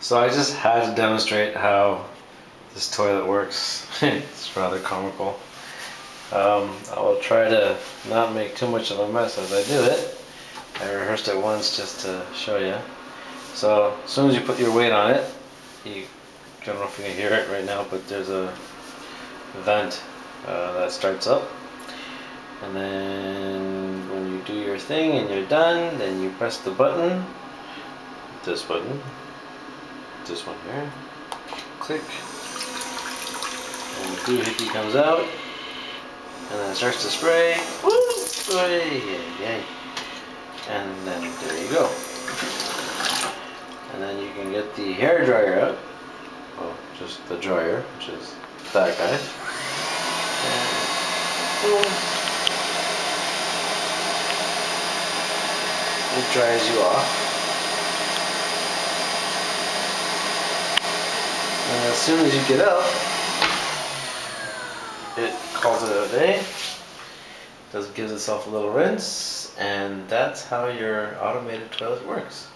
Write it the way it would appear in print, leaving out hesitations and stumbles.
So I just had to demonstrate how this toilet works. It's rather comical. I will try to not make too much of a mess as I do it. I rehearsed it once just to show you. So as soon as you put your weight on it, I don't know if you can hear it right now, but there's a vent that starts up. And then when you do your thing and you're done, then you press the button, this one here, click, and the doohickey comes out, and then it starts to spray. Woo! Yay! And then there you go. And then you can get the hair dryer out. Well, just the dryer, which is that guy. And boom. It dries you off. And as soon as you get out, it calls it a day. Gives itself a little rinse, and that's how your automated toilet works.